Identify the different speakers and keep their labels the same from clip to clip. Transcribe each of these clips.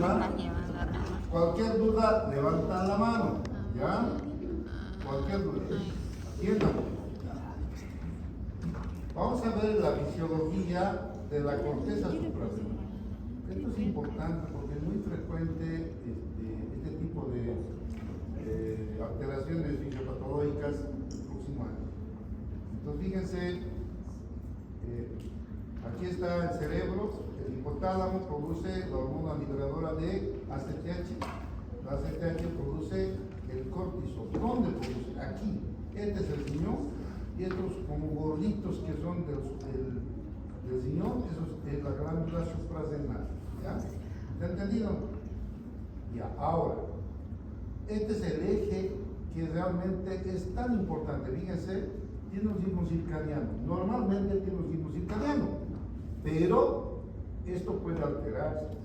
Speaker 1: tema. Cualquier duda, levantan la mano, ¿ya? Cualquier duda. ¿Entiendan? Vamos a ver la fisiología de la corteza suprarrenal. Esto es importante porque es muy frecuente este tipo de alteraciones fisiopatológicas el próximo año. Entonces, fíjense, aquí está el cerebro, el hipotálamo produce la hormona liberadora de ACTH. La ACTH produce el cortisol. ¿Dónde produce? Aquí. Este es el riñón y estos como gorditos que son del riñón, eso es la glándula suprarrenal. ¿Ya? ¿Está entendido? Ya, ahora, este es el eje que realmente es tan importante. Fíjense, tiene un ritmo circadiano. Normalmente tiene un ritmo circadiano, pero esto puede alterarse.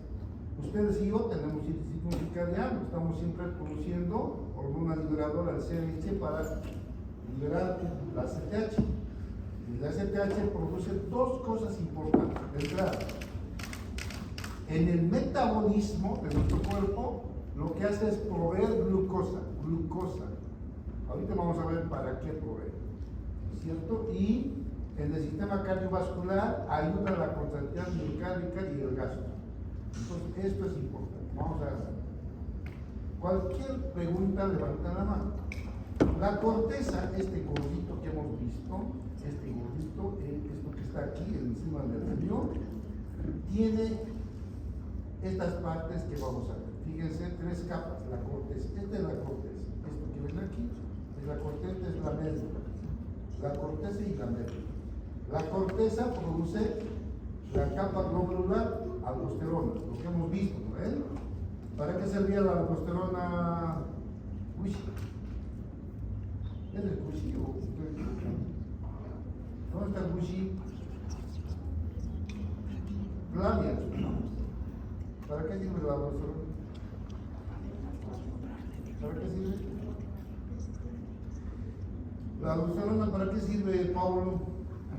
Speaker 1: Ustedes y yo tenemos ritmo circadiano, estamos siempre produciendo hormona liberadora, el CRH, para liberar la ACTH. Y la ACTH produce dos cosas importantes. De entrada, en el metabolismo de nuestro cuerpo, lo que hace es proveer glucosa. Ahorita vamos a ver para qué provee, ¿cierto? Y en el sistema cardiovascular ayuda a la contracción miocárdica y el gasto. Entonces, esto es importante. Vamos a ver. Cualquier pregunta, levanta la mano. La corteza, este gordito que hemos visto, esto que está aquí encima del riñón, tiene estas partes que vamos a ver. Fíjense, tres capas. La corteza, esta es la corteza. Esto que ven aquí es la corteza, es la médula. La corteza y la médula. La corteza produce la capa glomerular, aldosterona, lo que hemos visto, ¿no ven? ¿Para qué servía la aldosterona? ¿Es el Cushy o dónde está el Cushy? Glania. ¿Para qué sirve la aldosterona? ¿Para qué sirve? ¿La aldosterona para qué sirve, Pablo?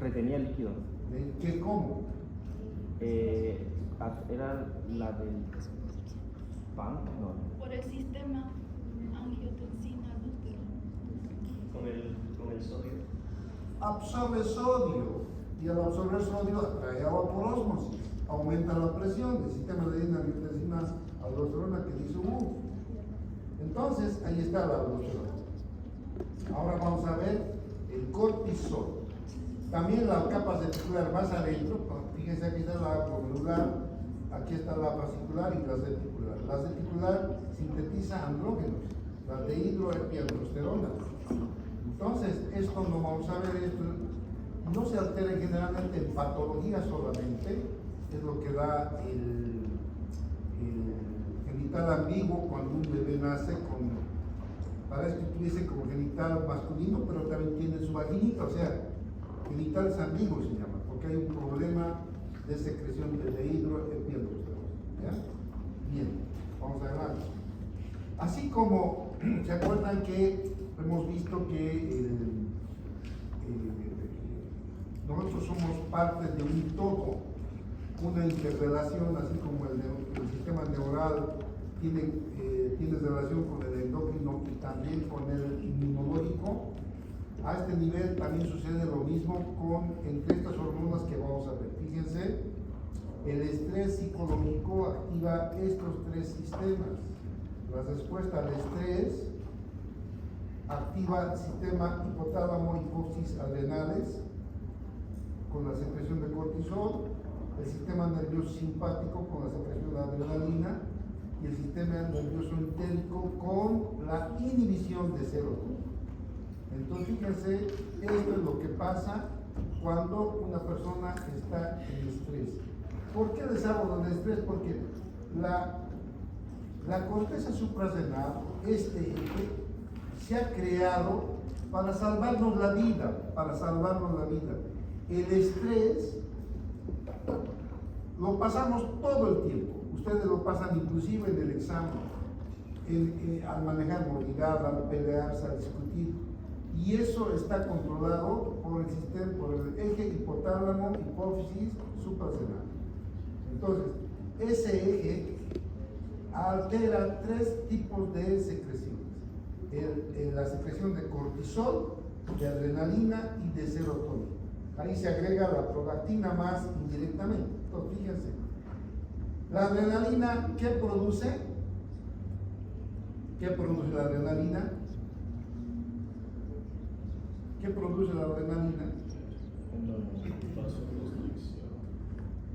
Speaker 2: Retenía líquido.
Speaker 1: ¿Qué cómo?
Speaker 2: Era la del pan, no.
Speaker 3: Por el sistema angiotensina
Speaker 4: Con el sodio.
Speaker 1: Absorbe sodio y al absorber sodio atrae agua por ósmosis, aumenta la presión del sistema de angiotensina aldosterona que dice Entonces, ahí está la aldosterona. Ahora vamos a ver el cortisol. También las capas reticular más adentro, fíjense, aquí está la glomerular, aquí está la fascicular y la reticular. La reticular sintetiza andrógenos, la dehidroepiandrosterona. Entonces, esto no vamos a ver, esto no se altera generalmente en patología solamente, es lo que da el genital ambiguo cuando un bebé nace parece que tuviese como genital masculino, pero también tiene su vaginita, o sea, genitales ambiguos se llama, porque hay un problema de secreción de dehidroepiandrosterona. ¿Ya? Bien, vamos adelante. Así como, ¿se acuerdan que hemos visto que nosotros somos parte de un todo, una interrelación, así como el sistema neural tiene relación con el endocrino y también con el inmunológico? A este nivel también sucede lo mismo entre estas hormonas que vamos a ver. Fíjense, el estrés psicológico activa estos tres sistemas. La respuesta al estrés activa el sistema hipotálamo, hipófisis adrenales con la secreción de cortisol, el sistema nervioso simpático con la secreción de adrenalina y el sistema nervioso entérico con la inhibición de serotonina. Entonces, fíjense, esto es lo que pasa cuando una persona está en estrés. ¿Por qué les hablo del estrés? Porque la corteza suprarrenal, este eje, se ha creado para salvarnos la vida, El estrés lo pasamos todo el tiempo. Ustedes lo pasan inclusive en el examen, al manejar movilidad, al pelearse, al discutir. Y eso está controlado por el eje hipotálamo, hipófisis, suprarrenal. Entonces, ese eje altera tres tipos de secreciones. La secreción de cortisol, de adrenalina y de serotonina. Ahí se agrega la prolactina más indirectamente. Entonces, fíjense. La adrenalina, ¿qué produce? ¿Qué produce la adrenalina? ¿Qué produce la adrenalina?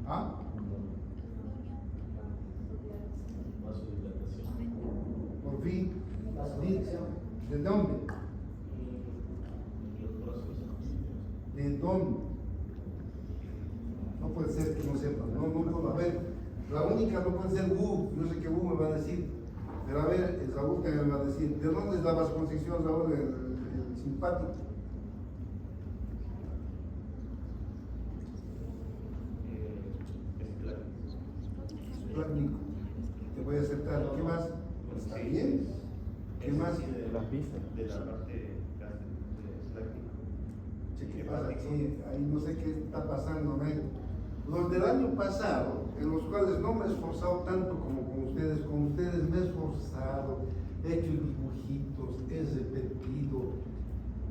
Speaker 1: ¿Ah? Por fin, ¿de dónde? ¿De dónde? No puede ser que no sepan, no puedo, a ver, la única no puede ser Wu, yo sé que Wu me va a decir, pero a ver, el Raúl que me va a decir, ¿de dónde es la vasoconstricción, Raúl, el simpático? Plástico. Te voy a aceptar. ¿Qué más? ¿Está bien? ¿Qué más?
Speaker 2: Las vistas.
Speaker 4: De la parte plástico.
Speaker 1: Sí, ¿qué pasa? Sí, ahí no sé qué está pasando, ¿no? Los del año pasado, en los cuales no me he esforzado tanto como con ustedes me he esforzado, he hecho dibujitos, he repetido.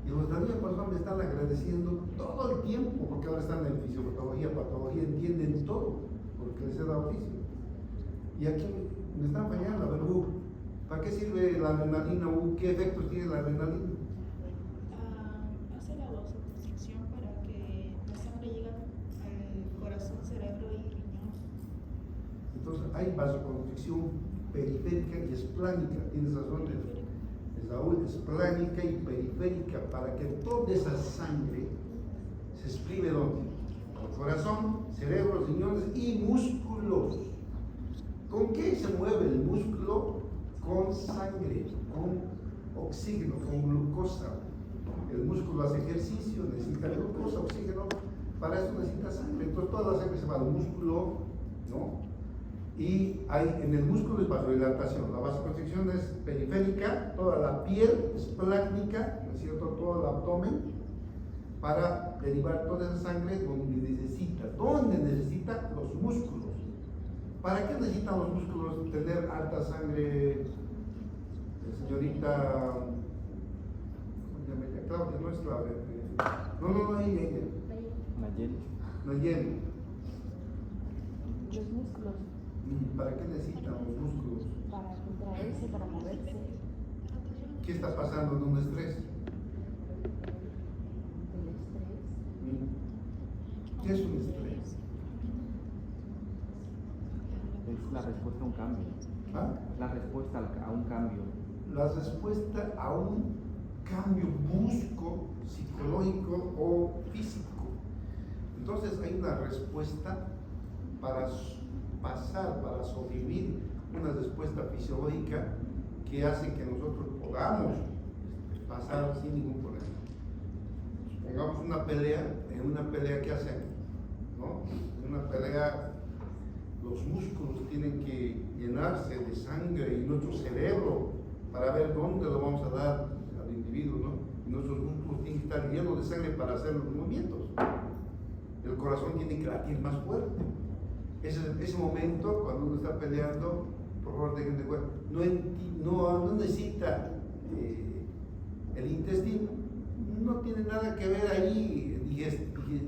Speaker 1: Y los del año pasado me están agradeciendo todo el tiempo, porque ahora están en fisiopatología, patología, entienden todo, porque les he dado oficio. Y aquí me están fallando, a ver, ¿para qué sirve la adrenalina? ¿Qué efectos tiene la adrenalina?
Speaker 3: Hace la vasoconstricción para que la sangre llegue al corazón, cerebro y riñón.
Speaker 1: Entonces hay vasoconstricción periférica y esplánica, tienes razón, Saúl, esplánica y periférica, para que toda esa sangre se exprime ¿dónde? Al corazón, cerebro, riñones y músculos. ¿Con qué se mueve el músculo? Con sangre, con oxígeno, con glucosa. El músculo hace ejercicio, necesita glucosa, oxígeno, para eso necesita sangre. Entonces toda la sangre se va al músculo, ¿no? Y hay, en el músculo es vasodilatación. La vasoconstricción es periférica, toda la piel es plástica, ¿no es cierto? Todo el abdomen, para derivar toda esa sangre donde necesita. ¿Dónde necesita? Los músculos. ¿Para qué necesitan los músculos tener alta sangre, señorita? ¿Cómo se llama ella? Claudia, no es Claudia. No, ella. Nayeli.
Speaker 5: Los músculos,
Speaker 1: ¿Para qué necesitan los músculos?
Speaker 5: para contraerse, para moverse.
Speaker 1: ¿Qué está pasando en un estrés?
Speaker 5: El estrés.
Speaker 1: ¿Qué es un estrés?
Speaker 2: Es la respuesta a un cambio.
Speaker 1: ¿Ah?
Speaker 2: La respuesta a un cambio.
Speaker 1: La respuesta a un cambio brusco, psicológico o físico. Entonces hay una respuesta para pasar, para sobrevivir, una respuesta fisiológica que hace que nosotros podamos pasar sin ningún problema. Pongamos una pelea, en una pelea ¿qué hacemos? ¿No? En una pelea los músculos tienen que llenarse de sangre y nuestro cerebro para ver dónde lo vamos a dar al individuo, ¿no? Y nuestros músculos tienen que estar llenos de sangre para hacer los movimientos. El corazón tiene que latir más fuerte. Ese momento, cuando uno está peleando, por favor dejen de jugar, no necesita el intestino, no tiene nada que ver ahí,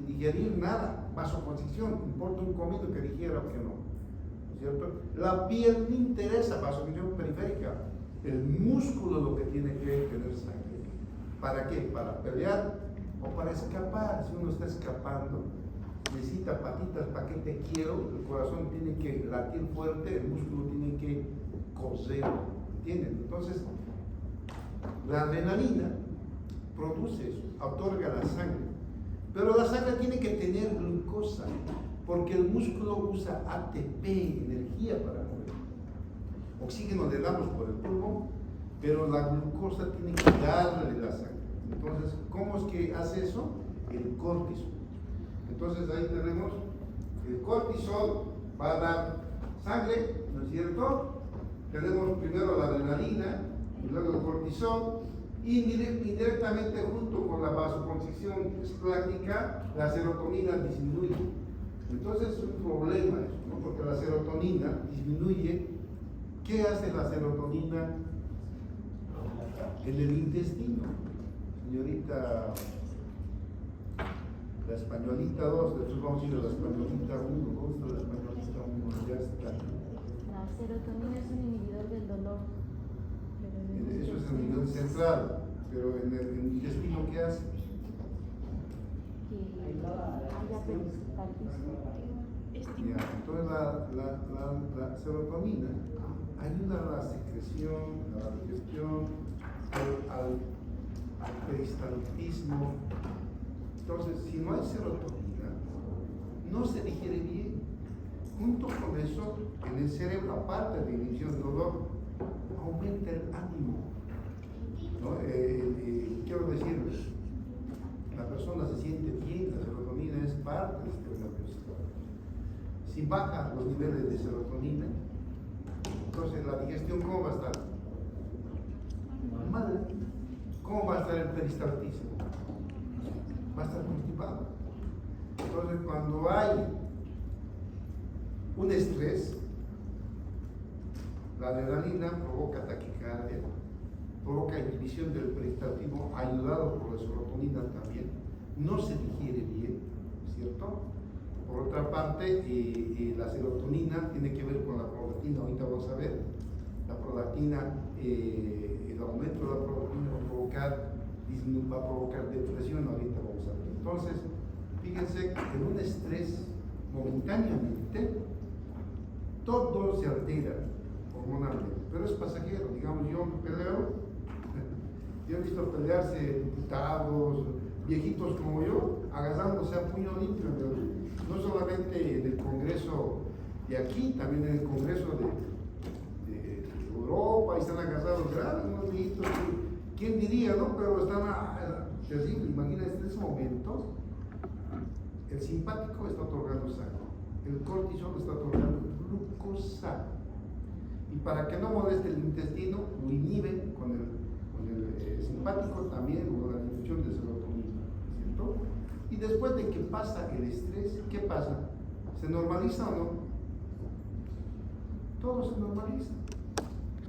Speaker 1: digerir nada, vasoconstricción, importa un comido que digiera o que no, ¿no es cierto? La piel no interesa, vasoconstricción periférica, el músculo es lo que tiene que tener sangre. ¿Para qué? Para pelear o para escapar. Si uno está escapando, necesita patitas, ¿para qué te quiero? El corazón tiene que latir fuerte, el músculo tiene que coser, ¿entienden? Entonces, la adrenalina produce eso, otorga la sangre, pero la sangre tiene que tener glucosa, porque el músculo usa ATP, energía para mover. Oxígeno le damos por el pulmón, pero la glucosa tiene que darle la sangre. Entonces, ¿cómo es que hace eso? El cortisol. Entonces ahí tenemos el cortisol va a dar sangre, ¿no es cierto? Tenemos primero la adrenalina y luego el cortisol, y indirectamente junto con la vasoconstricción esplácnica, la serotonina disminuye. Entonces es un problema eso, ¿no? Porque la serotonina disminuye ¿Qué hace la serotonina en el intestino? Señorita, la españolita 2, después vamos a ir a la españolita 1. ¿Dónde está la españolita 1? Ya está.
Speaker 5: La serotonina es un inhibidor del dolor.
Speaker 1: Eso es en el nivel central, pero en el intestino, ¿qué hace?
Speaker 5: Que haya peristaltismo.
Speaker 1: Ya, entonces la serotonina ayuda a la secreción, a la digestión, al peristaltismo. Entonces, si no hay serotonina, no se digiere bien. Junto con eso, en el cerebro, aparte de inhibición del dolor, aumenta el ánimo. ¿No? Quiero decir, la persona se siente bien, la serotonina es parte del sistema nervioso. Si bajan los niveles de serotonina, entonces la digestión, ¿cómo va a estar? Mal. ¿Cómo va a estar el peristaltismo? Va a estar cultivado. Entonces, cuando hay un estrés, la adrenalina provoca taquicardia, provoca inhibición del peristaltismo, ayudado por la serotonina también. No se digiere bien, ¿cierto? Por otra parte, la serotonina tiene que ver con la prolactina. Ahorita vamos a ver. La prolactina, el aumento de la prolactina va a provocar depresión. Ahorita vamos a ver. Entonces, fíjense que en un estrés, momentáneamente, todo se altera hormonalmente, pero es pasajero. Digamos, yo me peleo, yo he visto pelearse diputados, viejitos como yo, agarrándose a puño limpio, no solamente en el Congreso de aquí, también en el Congreso de Europa, y están agarrados grandes, unos viejitos, ¿quién diría, no? Pero están terrible. Imagínense, en ese momento, el simpático está otorgando sangre, el cortisol está otorgando glucosa, y para que no moleste el intestino, lo inhiben con el simpático también, con la disminución de serotonina, ¿cierto? Y después de que pasa el estrés, ¿qué pasa? ¿Se normaliza o no? Todo se normaliza.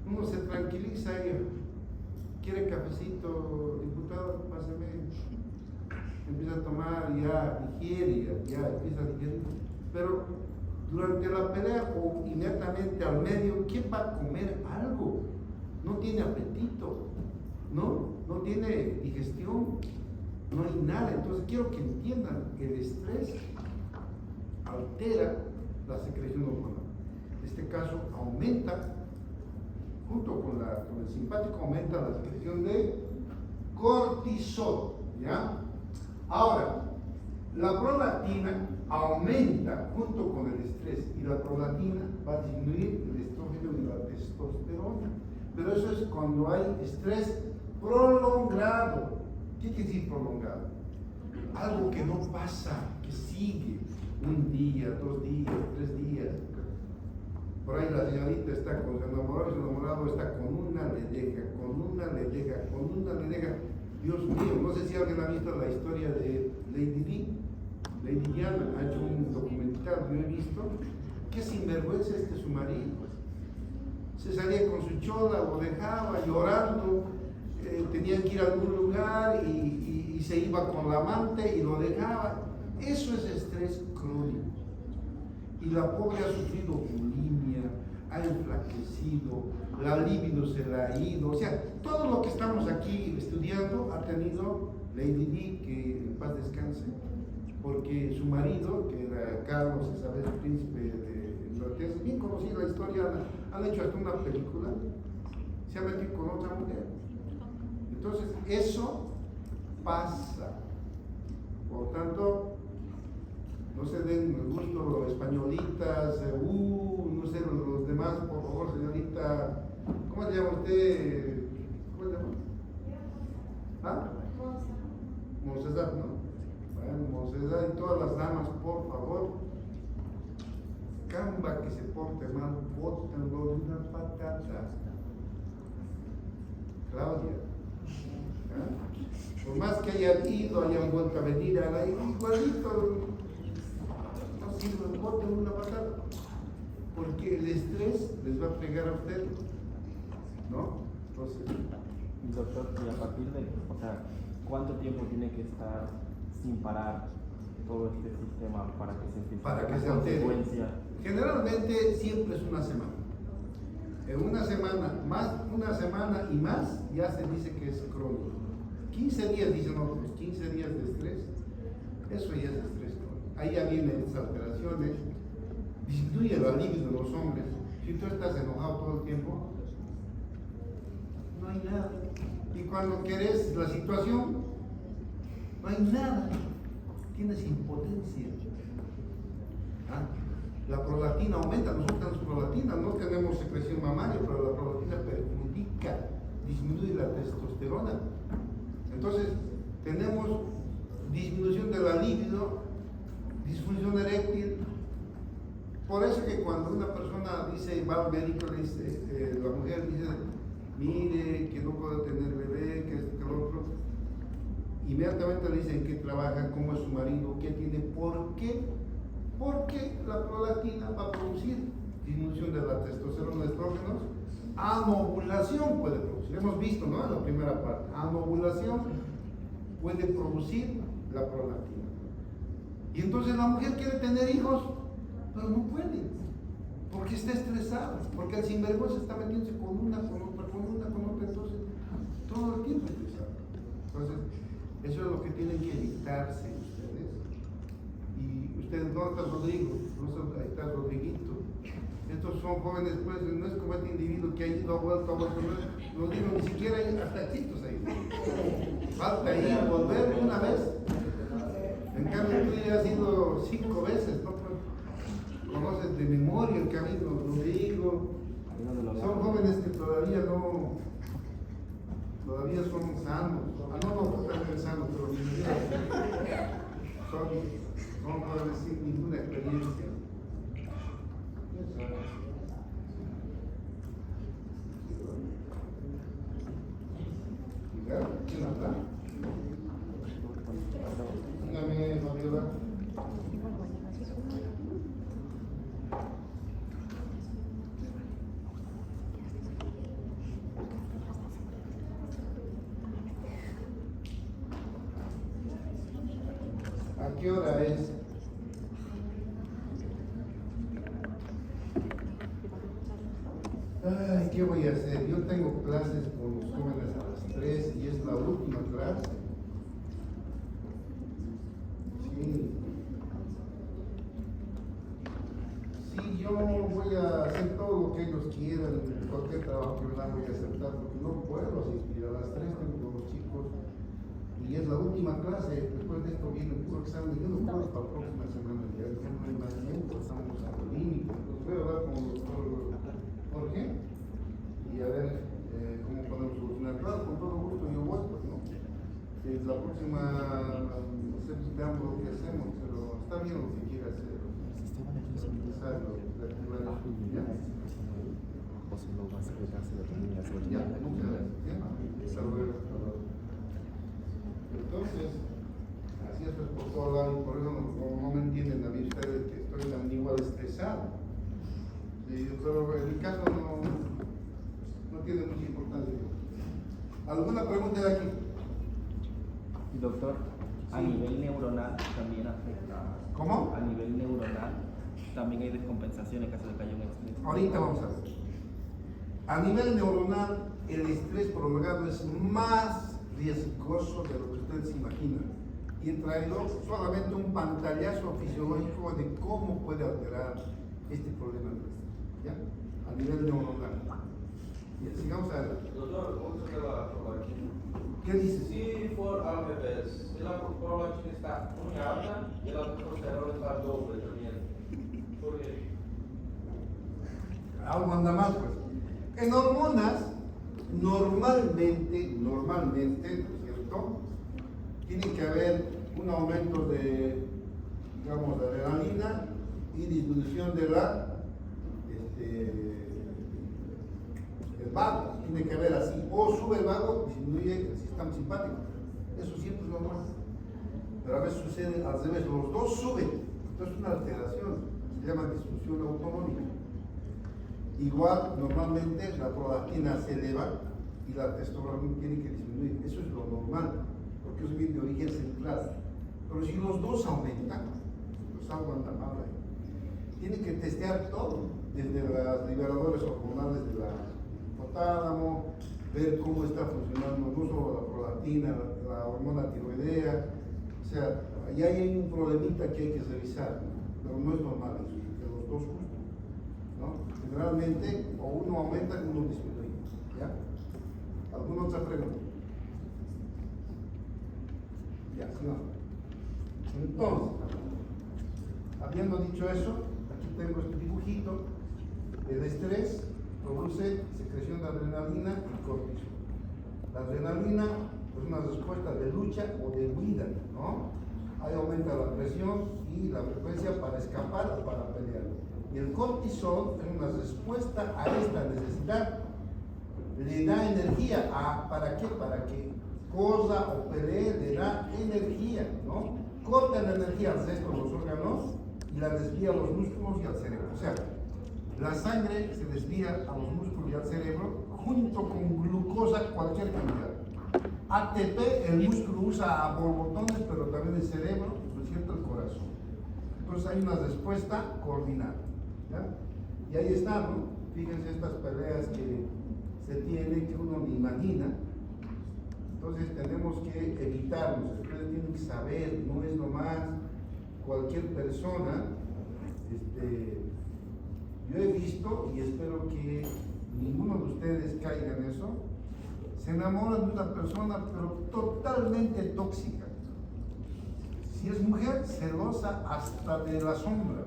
Speaker 1: Uno se tranquiliza y quiere cafecito, diputado, pásame. Empieza a tomar, ya digiere, ya empieza a digerir. Pero durante la pelea o inmediatamente al medio, ¿quién va a comer algo? No tiene apetito, no tiene digestión, no hay nada. Entonces quiero que entiendan, el estrés altera la secreción hormonal. En este caso aumenta, junto con el simpático, aumenta la secreción de cortisol, ¿ya? Ahora, la prolactina aumenta junto con el estrés, y la prolactina va a disminuir el estrógeno y la testosterona. Pero eso es cuando hay estrés prolongado. ¿Qué quiere decir prolongado? Algo que no pasa, que sigue un día, 2 días, 3 días. Por ahí la señorita está con su enamorado, y su enamorado está con una le deja. Dios mío, no sé si alguien ha visto la historia de Lady Di. Lady Diana ha hecho un documental, yo he visto. Qué sinvergüenza su marido. Se salía con su chola, lo dejaba llorando, tenían que ir a algún lugar y se iba con la amante y lo dejaba. Eso es estrés crónico. Y la pobre ha sufrido bulimia, ha enflaquecido, la libido se le ha ido. O sea, todo lo que estamos aquí estudiando ha tenido Lady Di, que en paz descanse, porque su marido, que era Carlos Isabel, príncipe de Inglaterra, bien conocida la historia, han hecho hasta una película, se ha metido con otra mujer. Entonces, eso pasa. Por tanto, no se den el gusto los españolitas, no sé, los demás, por favor, señorita, ¿cómo se llama usted? ¿Cómo se llama? ¿Ah? Monsedad, ¿no? Bueno, Monsedad y todas las damas, por favor, camba que se porte mal, bótenlo de una patata. Claudia, ¿ah? Por más que hayan ido, hayan vuelto a venir, igualito, no sirve, boten una patata. porque el estrés les va a pegar a ustedes, ¿no? Entonces,
Speaker 2: Doctor, y a partir de, o sea, ¿cuánto tiempo tiene que estar sin parar todo este sistema para que se empiece
Speaker 1: para que
Speaker 2: una
Speaker 1: se altere.
Speaker 2: consecuencia?
Speaker 1: Generalmente siempre es una semana. En una semana y más, ya se dice que es crónico. 15 días, dicen otros, 15 días de estrés, eso ya es estrés crónico. Ahí ya vienen esas alteraciones, disminuye la libido de los hombres. Si tú estás enojado todo el tiempo, no hay nada. Y cuando querés la situación, no hay nada. Tienes impotencia. ¿Ah? La prolactina aumenta, nosotros tenemos prolactina, no tenemos secreción mamaria, pero la prolactina perjudica, disminuye la testosterona. Entonces, tenemos disminución de la libido, disfunción eréctil. Por eso que cuando una persona dice, va al médico, le dice, la mujer dice, mire, que no puede tener bebé, que esto, que lo otro, inmediatamente le dicen qué trabaja, cómo es su marido, qué tiene, ¿por qué? Porque la prolactina va a producir disminución de la testosterona, de estrógenos, anovulación puede producir, hemos visto, ¿no? En la primera parte, anovulación puede producir la prolactina. Y entonces la mujer quiere tener hijos, pero no puede, porque está estresada, porque el sinvergüenza está metiéndose con una, entonces todo el tiempo estresado. Entonces, eso es lo que tienen que evitarse ustedes. Y ustedes, ¿dónde está Rodrigo? Ahí está Rodriguito. Estos son jóvenes, pues, no es como este individuo que ha ido, ha vuelto, no digo ni siquiera hay hasta chitos ahí. Falta ahí volver una vez. En cambio, tú ya has ido 5 veces, ¿no? Conoces de memoria el camino, Rodrigo. Son jóvenes que todavía son sanos. No totalmente sanos, pero son jóvenes sin ninguna experiencia. ¿Quién habla? Dígame, Fabiola. ¿A qué hora es? Ay, ¿qué voy a hacer? Yo tengo clases con los jóvenes a las 3 y es la última clase. Sí. Sí, yo voy a hacer todo lo que ellos quieran, cualquier trabajo que me dan voy a aceptar, porque no puedo asistir. A las 3 tengo con los chicos y es la última clase. Después de esto viene puro examen y yo no puedo para la próxima semana. Ya no hay más tiempo, estamos al límite. Entonces voy a hablar con el doctor Jorge y a ver cómo podemos solucionar. Claro, con todo gusto yo voy, pues no. La próxima, no sé, veamos lo que hacemos, pero está bien lo que quiera hacer. Ya, muchas gracias. Hasta luego. Entonces, así es por todo lado, y por eso no me entienden a mí ustedes que estoy también igual estresado. Pero en mi caso no tiene mucha importancia. ¿Alguna pregunta de aquí?
Speaker 2: Doctor, a nivel neuronal también afecta.
Speaker 1: ¿Cómo?
Speaker 2: A nivel neuronal también hay descompensación en caso de que haya un estrés.
Speaker 1: Ahorita vamos a ver. A nivel neuronal, el estrés prolongado es más riesgoso de lo que ustedes se imaginan. Y he traído solamente un pantallazo fisiológico de cómo puede alterar este problema nuestro. ¿Ya? A nivel neuronal. Ya, sigamos adelante.
Speaker 6: Doctor, ¿cómo se la prolactina?
Speaker 1: ¿Qué dices?
Speaker 6: Si for al revés, si la prolactina está muy alta y la testosterona está doble también, ¿por qué?
Speaker 1: Algo anda mal, pues. En hormonas, normalmente, ¿no es cierto? Tiene que haber un aumento de, digamos, de adrenalina y disminución de el vago. Tiene que haber así. O sube el vago, disminuye el sistema simpático. Eso siempre es normal. Pero a veces sucede al revés, los dos suben. Entonces es una alteración, se llama disfunción autonómica. igual normalmente la prolactina se eleva y la testosterona tiene que disminuir. Eso es lo normal, porque es bien de origen central. Pero si los dos aumentan, pues algo anda mal ahí. Tiene que testear todo, desde los liberadores hormonales de la hipotálamo, ver cómo está funcionando no solo la prolactina, la hormona tiroidea. O sea, ahí hay un problemita que hay que revisar, pero no es normal eso, de los dos juntos, ¿no? Generalmente, o uno aumenta o uno disminuye, ¿ya? ¿Alguna otra pregunta? Ya, ¿sí o no? Entonces, habiendo dicho eso, aquí tengo este dibujito. El estrés produce secreción de adrenalina y cortisol. La adrenalina es una respuesta de lucha o de huida, ¿no? Ahí aumenta la presión y la frecuencia para escapar o para pelear. Y el cortisol es una respuesta a esta necesidad. Le da energía. ¿Para qué? Para que corra o pelee, le da energía, ¿no? Corta la energía al resto de los órganos y la desvía a los músculos y al cerebro. O sea, la sangre se desvía a los músculos y al cerebro junto con glucosa, cualquier cantidad. ATP, el músculo usa a borbotones, pero también el cerebro, ¿no es cierto?, el corazón. Entonces hay una respuesta coordinada, ¿ya? Y ahí está, ¿no? Fíjense estas peleas que se tienen, que uno ni imagina. Entonces tenemos que evitarnos. Ustedes tienen que saber, no es nomás cualquier persona. Yo he visto, y espero que ninguno de ustedes caiga en eso, se enamoran de una persona pero totalmente tóxica. Si es mujer, celosa hasta de la sombra,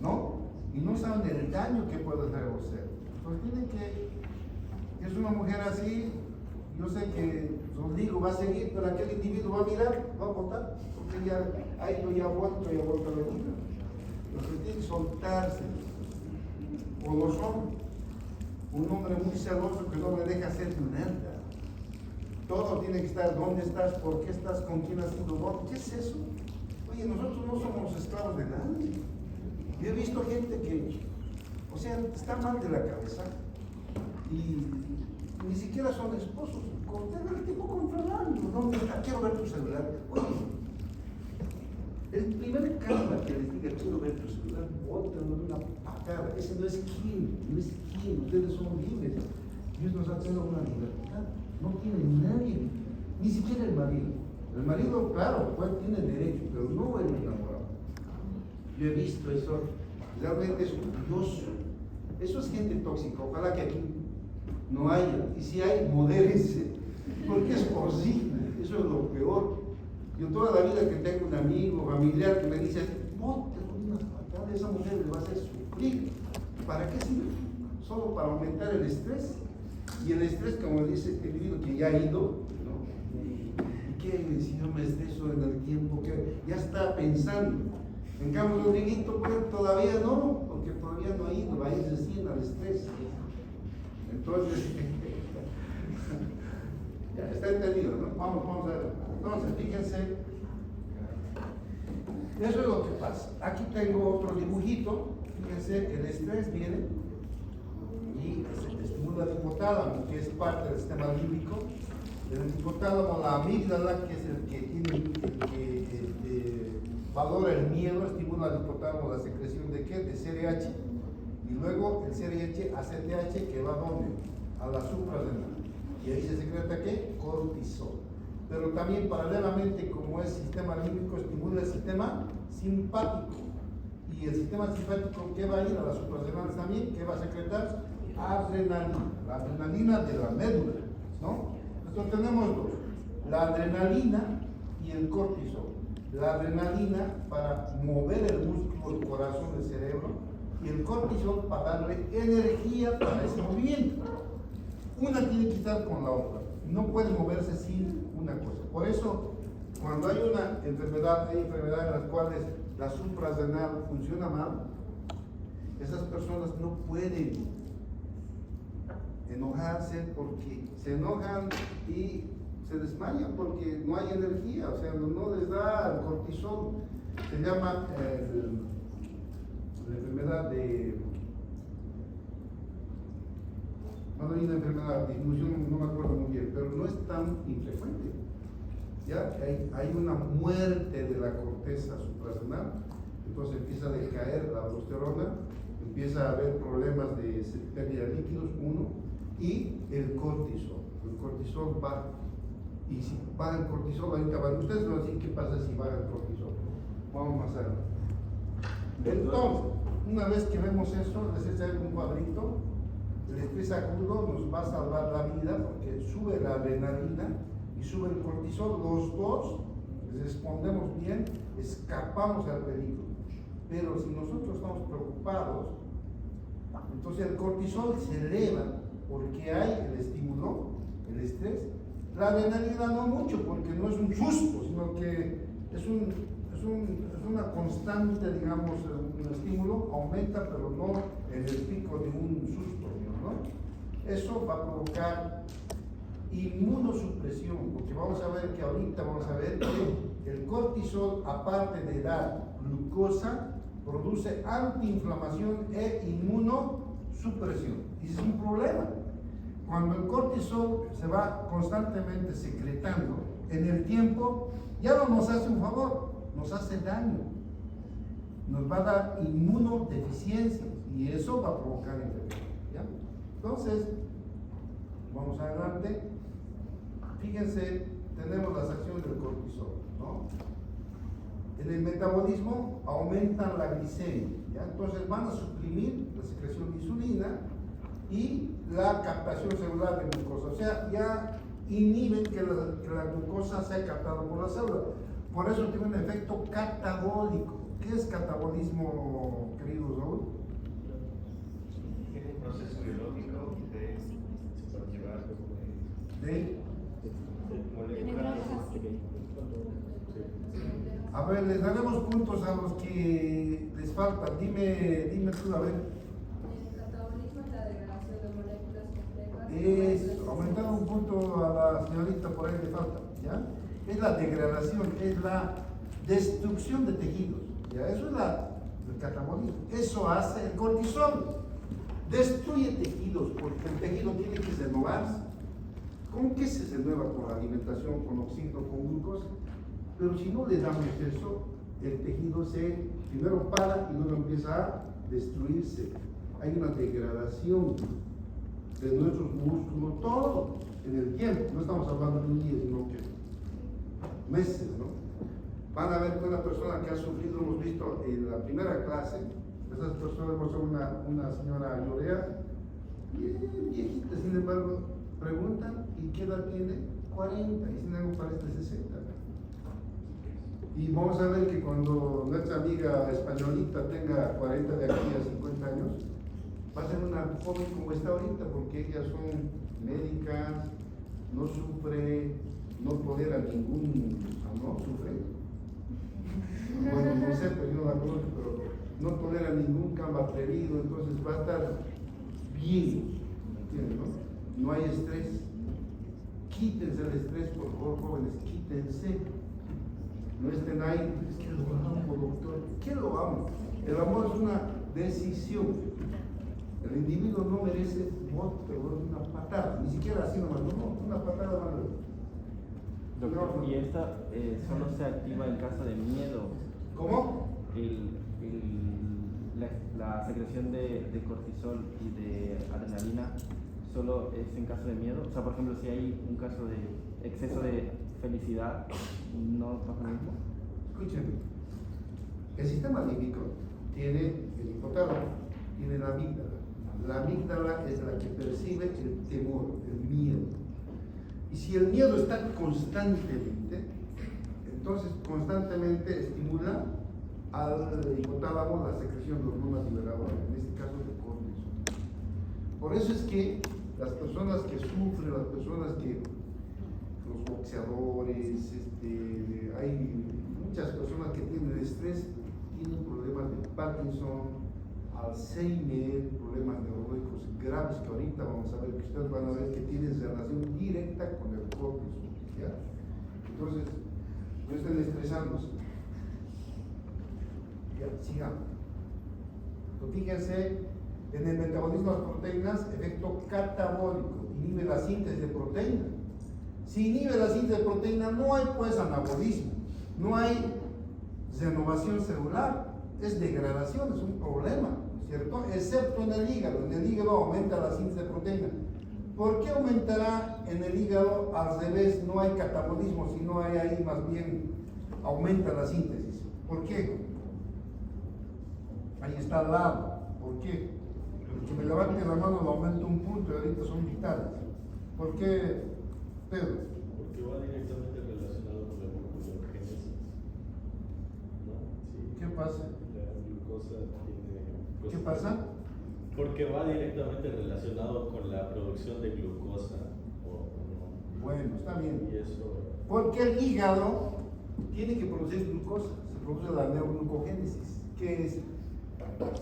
Speaker 1: ¿no? Y no saben el daño que puede hacer a usted. Entonces tienen que, es una mujer así, yo sé que Rodrigo va a seguir, pero aquel individuo va a mirar, va a votar, porque ya ha vuelto a la vida. Entonces tiene que soltarse. O lo son. Un hombre muy celoso que no le deja hacer nada. Todo tiene que estar, ¿dónde estás? ¿Por qué estás? ¿Con quién has ido? ¿Qué es eso? Oye, nosotros no somos esclavos de nadie. Yo he visto gente que, o sea, está mal de la cabeza y ni siquiera son esposos. El tipo controlando, ¿dónde está? Quiero ver tu celular. Oye, el primer karma que les diga quiero ver tu celular, bótenlo de una patada. Ese no es quién, ustedes son libres. Dios nos ha dado una libertad. No tiene nadie, ni siquiera el marido. El marido, claro, pues tiene derecho, pero no el enamorado. Yo he visto eso, realmente es odioso. Eso es gente tóxica, ojalá que aquí no haya. Y si hay, modérense, porque es posible, eso es lo peor. Yo toda la vida que tengo un amigo, familiar que me dice, bótelo una patada, esa mujer le va a hacer sufrir. ¿Para qué sirve? Solo para aumentar el estrés. Y el estrés, como dice este individuo que ya ha ido, ¿no? ¿Y qué si no me estreso en el tiempo? Que ya está pensando. En cambio, Rodriguito, pues todavía no, porque todavía no ha ido, va a ir recién al estrés. Entonces, ya está entendido, ¿no? Vamos a ver. Entonces, fíjense, eso es lo que pasa. Aquí tengo otro dibujito. Fíjense, el estrés viene y se estimula el hipotálamo, que es parte del sistema límbico. El hipotálamo, la amígdala, que es el que valora el miedo, estimula el hipotálamo la secreción de ¿qué? De CRH. Y luego el CRH a CTH, que va a ¿dónde? A la suprarrenal. Y ahí se secreta ¿qué? Cortisol. Pero también paralelamente, como es sistema límbico, estimula el sistema simpático. Y el sistema simpático, ¿qué va a ir? A las suprarrenales también, ¿qué va a secretar? Adrenalina, la adrenalina de la médula, ¿no? Entonces tenemos dos, la adrenalina y el cortisol. La adrenalina para mover el músculo, el corazón, el cerebro, y el cortisol para darle energía para ese movimiento. Una tiene que estar con la otra, no puede moverse sin una cosa. Por eso, cuando hay una enfermedad, hay enfermedades en las cuales la suprarrenal funciona mal, esas personas no pueden enojarse porque se enojan y se desmayan porque no hay energía, o sea, no les da el cortisol. Se llama la enfermedad de cuando hay una enfermedad, disminución, no me acuerdo muy bien, pero no es tan infrecuente. ¿Ya? Hay una muerte de la corteza suprarrenal, entonces empieza a decaer la aldosterona, empieza a haber problemas de pérdida de líquidos, uno, y el cortisol. El cortisol baja. Y si baja el cortisol, ahorita van ustedes van a decir qué pasa si baja el cortisol. Vamos más adelante. Entonces, una vez que vemos eso, les echaré un cuadrito. El estrés agudo nos va a salvar la vida porque sube la adrenalina y sube el cortisol. Los dos respondemos bien, escapamos al peligro. Pero si nosotros estamos preocupados, entonces el cortisol se eleva porque hay el estímulo, el estrés. La adrenalina no mucho porque no es un susto, sino que es una constante, digamos, un estímulo, aumenta, pero no en el pico de un susto, ¿no? Eso va a provocar inmunosupresión, porque vamos a ver que ahorita que el cortisol, aparte de dar glucosa, produce antiinflamación e inmunosupresión. Y ese es un problema. Cuando el cortisol se va constantemente secretando en el tiempo, ya no nos hace un favor, nos hace daño. Nos va a dar inmunodeficiencia y eso va a provocar enfermedad. ¿Ya? Entonces, vamos adelante. Fíjense, tenemos las acciones del cortisol, ¿no? En el metabolismo aumentan la glicemia, ¿ya? Entonces van a suprimir la secreción de insulina y la captación celular de glucosa, o sea, ya inhiben que la glucosa sea captada por la célula. Por eso tiene un efecto catabólico. ¿Qué es catabolismo, querido Raúl?
Speaker 4: Es un proceso biológico de llevar
Speaker 1: De
Speaker 4: moléculas.
Speaker 1: A ver, les daremos puntos a los que les faltan. Dime tú, a ver.
Speaker 7: El catabolismo es la degradación de moléculas complejas.
Speaker 1: Es aumentar un punto a la señorita, por ahí le falta, ¿ya? Es la degradación, es la destrucción de tejidos, ¿ya? Eso es el catabolismo. Eso hace el cortisol. Destruye tejidos porque el tejido tiene que renovarse. ¿Con qué se renueva? Con la alimentación, con oxígeno, con glucosa. Pero si no le damos eso, el tejido se primero para y luego empieza a destruirse. Hay una degradación de nuestros músculos, todo en el tiempo. No estamos hablando de un día, sino que meses, ¿no? Van a ver que una persona que ha sufrido, hemos visto en la primera clase, esas personas son una señora llorea, bien viejita, sin embargo, preguntan, ¿y qué edad tiene? 40, y sin embargo parece 60. Y vamos a ver que cuando nuestra amiga españolita tenga 40 de aquí a 50 años, va a ser una joven como está ahorita, porque ellas son médicas, no sufre, no tolera ningún, no sufre. Bueno, no sé, pero yo no la conozco, pero no tolera ningún campo atrevido, entonces va a estar bien, ¿entiendes? No hay estrés. Quítense el estrés, por favor, jóvenes, quítense. No estén ahí, es que lo amo, doctor. ¿Qué lo amo? El amor es una decisión. El individuo no merece una patada, ni siquiera así nomás, no, una patada más.
Speaker 2: Doctor, ¿y esta solo se activa en caso de miedo?
Speaker 1: ¿Cómo?
Speaker 2: La secreción de cortisol y de adrenalina solo es en caso de miedo. O sea, por ejemplo, si hay un caso de exceso de felicidad, ¿no pasa lo mismo?
Speaker 1: Escúchenme. El sistema límbico tiene el hipotálamo, tiene la amígdala. La amígdala es la que percibe el temor, el miedo. Y si el miedo está constantemente, entonces constantemente estimula al hipotálamo la secreción de hormonas liberadoras, en este caso de cortisol. Por eso es que las personas que sufren, las personas que, los boxeadores, hay muchas personas que tienen estrés, tienen problemas de Parkinson, Alzheimer, problemas neurológicos graves que ahorita vamos a ver, que ustedes van a ver que tienen relación directa con el cortisol, ¿ya? Entonces, no estén estresándose. Ya, sigamos. Pues fíjense En el metabolismo de las proteínas, efecto catabólico, inhibe la síntesis de proteína. Si inhibe la síntesis de proteína, no hay pues anabolismo, no hay renovación celular, es degradación, es un problema, ¿no es cierto? Excepto en el hígado. En el hígado aumenta la síntesis de proteína. ¿Por qué aumentará en el hígado? Al revés, no hay catabolismo, sino hay ahí más bien aumenta la síntesis. ¿Por qué? Ahí está al lado. ¿Por qué? Porque me levante la mano lo aumento un punto y ahorita son vitales. ¿Por qué, Pedro?
Speaker 8: Porque va directamente relacionado con la glucogénesis. ¿No? Sí.
Speaker 1: ¿Qué pasa?
Speaker 8: La glucosa tiene.
Speaker 1: ¿Qué pasa?
Speaker 8: Porque va directamente relacionado con la producción de glucosa. ¿O no?
Speaker 1: Bueno, está bien.
Speaker 8: Y eso.
Speaker 1: Porque el hígado tiene que producir glucosa, se produce la neoglucogénesis, que es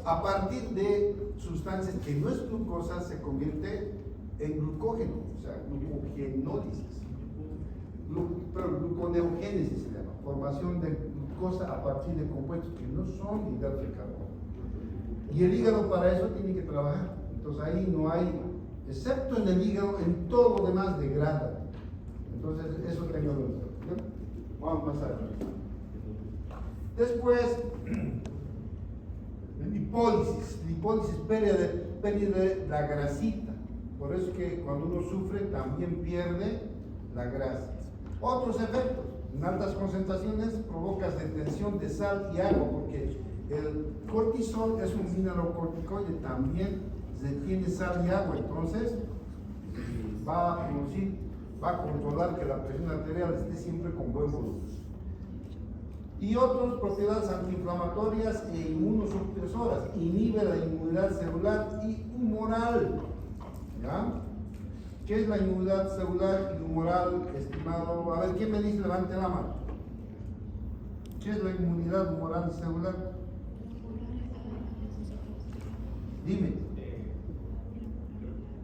Speaker 1: a partir de sustancias que no es glucosa se convierte en glucógeno, o sea, glucogenólisis, pero gluconeogénesis se llama, formación de glucosa a partir de compuestos que no son hidratos de carbono. Y el hígado para eso tiene que trabajar, entonces ahí no hay, excepto en el hígado, en todo lo demás degrada. Entonces eso tengo que ver. Vamos más adelante. Después, lipólisis, pérdida de la grasita. Por eso es que cuando uno sufre también pierde la grasa. Otros efectos, en altas concentraciones provocas detención de sal y agua, porque el cortisol es un mineralocorticoide, también retiene sal y agua, entonces va a controlar que la presión arterial esté siempre con buen volumen. Y otras propiedades antiinflamatorias e inmunosupresoras, inhibe la inmunidad celular y humoral. ¿Ya? ¿Qué es la inmunidad celular y humoral, estimado? A ver, ¿quién me dice? Levante la mano. ¿Qué es la inmunidad humoral y celular? Dime.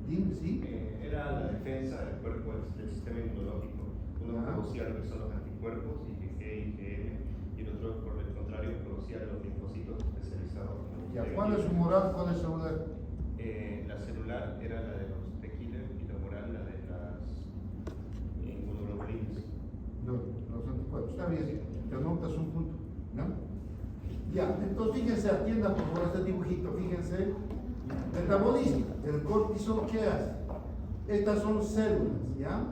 Speaker 1: Dime, ¿sí?
Speaker 4: Era la defensa del cuerpo del sistema inmunológico. Uno producía lo que son los anticuerpos, IgG, IgM, y el otro, por el contrario, producía los linfocitos especializados.
Speaker 1: Ya, ¿cuál es humoral? ¿Cuál es celular?
Speaker 4: La celular era la de los T killer y la humoral la de las inmunoglobulinas.
Speaker 1: Los anticuerpos. Está bien, te anotas un punto, ¿no? Ya, entonces fíjense, atienda por favor este dibujito, fíjense. Metabolismo, el cortisol, ¿qué hace? Estas son células, ¿ya?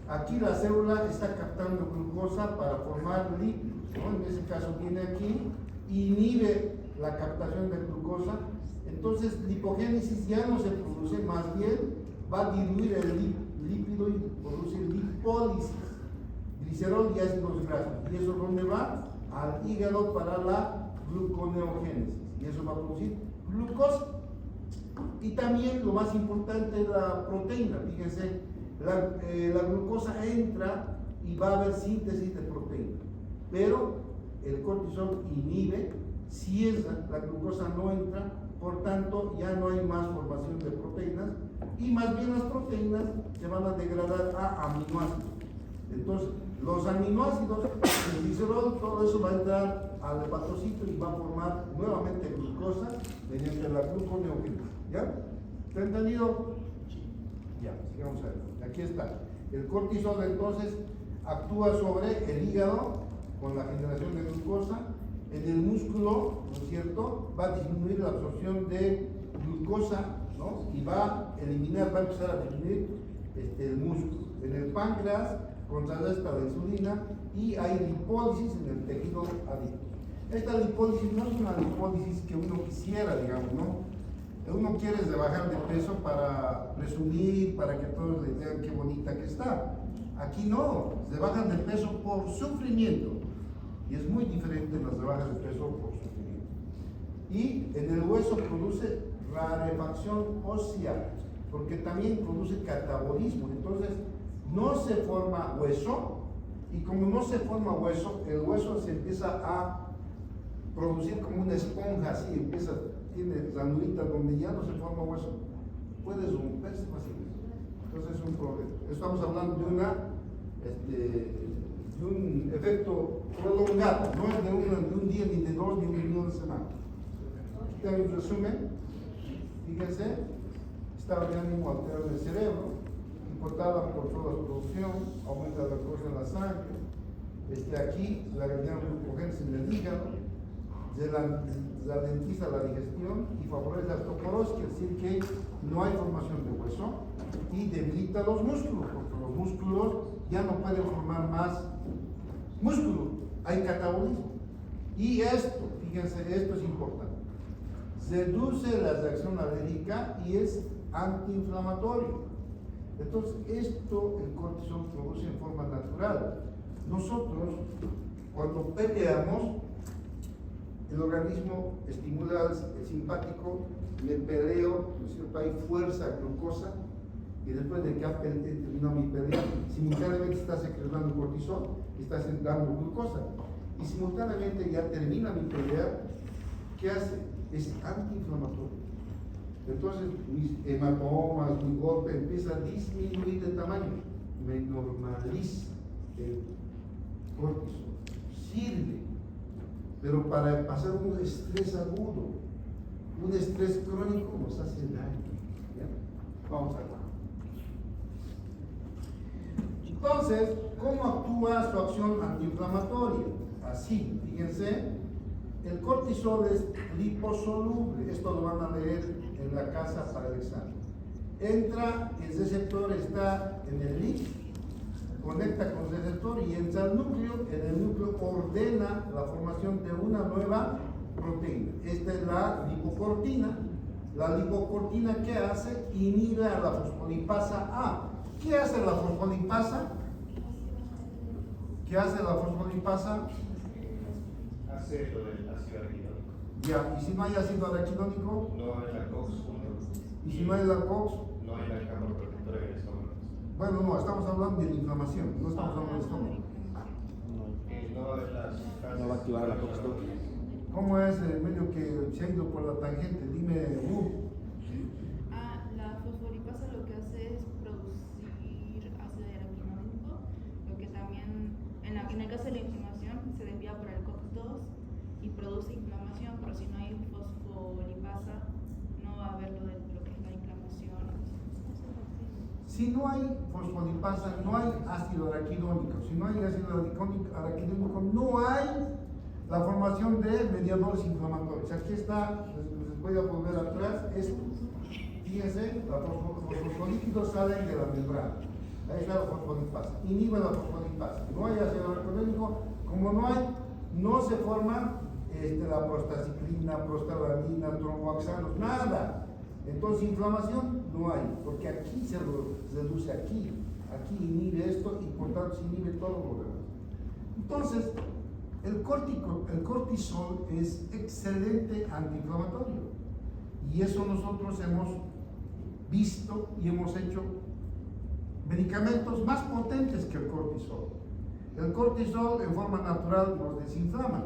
Speaker 1: Aquí la célula está captando glucosa para formar lípidos, ¿no? En ese caso viene aquí, inhibe la captación de glucosa, entonces lipogénesis ya no se produce, más bien va a diluir el lípido y produce lipólisis. Glicerol ya es los grasos, y eso ¿dónde va? Al hígado para la gluconeogénesis, y eso va a producir glucosa. Y también lo más importante es la proteína. Fíjense, la glucosa entra y va a haber síntesis de proteína, pero el cortisol inhibe, si la glucosa no entra, por tanto ya no hay más formación de proteínas y más bien las proteínas se van a degradar a aminoácidos. Entonces, los aminoácidos, el glicerol, todo eso va a entrar al hepatocito y va a formar nuevamente glucosa mediante la gluconeogénesis. ¿Ya? ¿Está entendido? Ya, sigamos a ver. Aquí está. El cortisol entonces actúa sobre el hígado con la generación de glucosa. En el músculo, ¿no es cierto? Va a disminuir la absorción de glucosa, ¿no? Y va a eliminar, va a empezar a disminuir el músculo. En el páncreas contrarresta la insulina y hay lipólisis en el tejido adiposo. Esta lipólisis no es una lipólisis que uno quisiera, digamos, ¿no? Uno quiere rebajar de peso para presumir, para que todos le digan qué bonita que está. Aquí no, se bajan de peso por sufrimiento. Y es muy diferente las rebajas de peso por sufrimiento. Y en el hueso produce rarefacción ósea, porque también produce catabolismo. Entonces, no se forma hueso, y como no se forma hueso, el hueso se empieza a producir como una esponja, así empieza, tiene ranuritas donde ya no se forma hueso, puede romperse fácilmente. Entonces es un problema. Estamos hablando de un efecto prolongado, no es de un día, ni de dos, ni de una semana. ¿Te un resumen? Fíjense, esta organismo altera el cerebro, hipotálamo controla su producción, aumenta la glucosa en la sangre. Aquí la glucogénesis en el hígado, ralentiza la digestión y favorece la osteoporosis, quiere decir que no hay formación de hueso y debilita los músculos, porque los músculos ya no pueden formar más músculo, hay catabolismo. Y esto, fíjense, esto es importante, reduce la reacción alérgica y es antiinflamatorio. Entonces, esto el cortisol produce en forma natural. Nosotros, cuando peleamos, el organismo estimula el simpático, me peleo, ¿no es cierto? Hay fuerza, glucosa, y después de que ha terminado mi pelea, simultáneamente está secretando cortisol y está dando glucosa. Y simultáneamente ya termina mi pelea, ¿qué hace? Es antiinflamatorio. Entonces mis hematomas, mi golpe empieza a disminuir de tamaño, me normaliza el cortisol, sirve, pero para pasar un estrés agudo, un estrés crónico nos hace daño. ¿Ya? Vamos a ver. Entonces, ¿cómo actúa su acción antiinflamatoria? Así, fíjense, el cortisol es liposoluble, esto lo van a leer en la casa para el examen. Entra, el receptor está en el lip, conecta con el receptor y entra al núcleo, en el núcleo ordena la formación de una nueva proteína. Esta es la lipocortina. La lipocortina, ¿qué hace? Inhibe a la fosfolipasa A. ¿Qué hace la fosfolipasa? ¿Qué hace la fosfolipasa?
Speaker 4: Hace lo del ácido araquidónico.
Speaker 1: Ya, y si no hay ácido araquidónico,
Speaker 4: No hay la COX-1.
Speaker 1: y si no hay la COX,
Speaker 4: No hay la cámara protectora en el estómago.
Speaker 1: bueno, no, estamos hablando de la inflamación, no estamos hablando del estómago.
Speaker 4: No va a haber las sustancias.
Speaker 2: No va a activar la COX-2.
Speaker 1: ¿Cómo es el medio que se ha ido por la tangente? Dime,
Speaker 3: La fosfolipasa lo que hace es producir ácido araquidónico, lo que también, en el caso de la inflamación, se desvía por el COX-2 y produce inflamación, pero si no hay fosfolipasa, no va a haber lo que es la inflamación.
Speaker 1: si no hay fosfolipasa, no hay ácido araquidónico. Si no hay ácido araquidónico, no hay la formación de mediadores inflamatorios. Aquí está, les voy a volver atrás, esto. Fíjense, los fosfolípidos salen de la membrana. Ahí está la fosfolipasa. Inhibe la fosfolipasa. No hay ácido araquidónico, como no hay, no se forma la prostaciclina, prostaglandina, tromboxanos, nada. Entonces, inflamación no hay, porque aquí se reduce, aquí inhibe esto y por tanto se inhibe todo lo demás. Entonces, el cortisol es excelente antiinflamatorio y eso nosotros hemos visto y hemos hecho medicamentos más potentes que el cortisol. El cortisol en forma natural nos desinflama,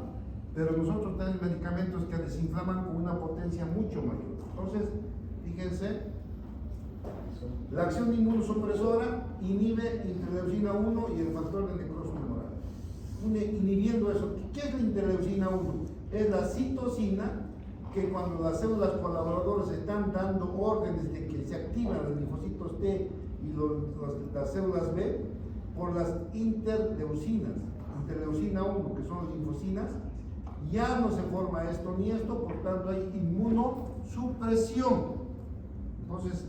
Speaker 1: pero nosotros tenemos medicamentos que desinflaman con una potencia mucho mayor. Entonces, fíjense, la acción inmunosupresora inhibe interleucina 1 y el factor de necrosis humoral. Inhibiendo eso, ¿qué es la interleucina 1? Es la citocina que cuando las células colaboradoras están dando órdenes de que se activan los linfocitos T y las células B por las interleucinas, interleucina 1, que son las linfocinas, ya no se forma esto ni esto, por tanto hay inmunosupresión. Entonces,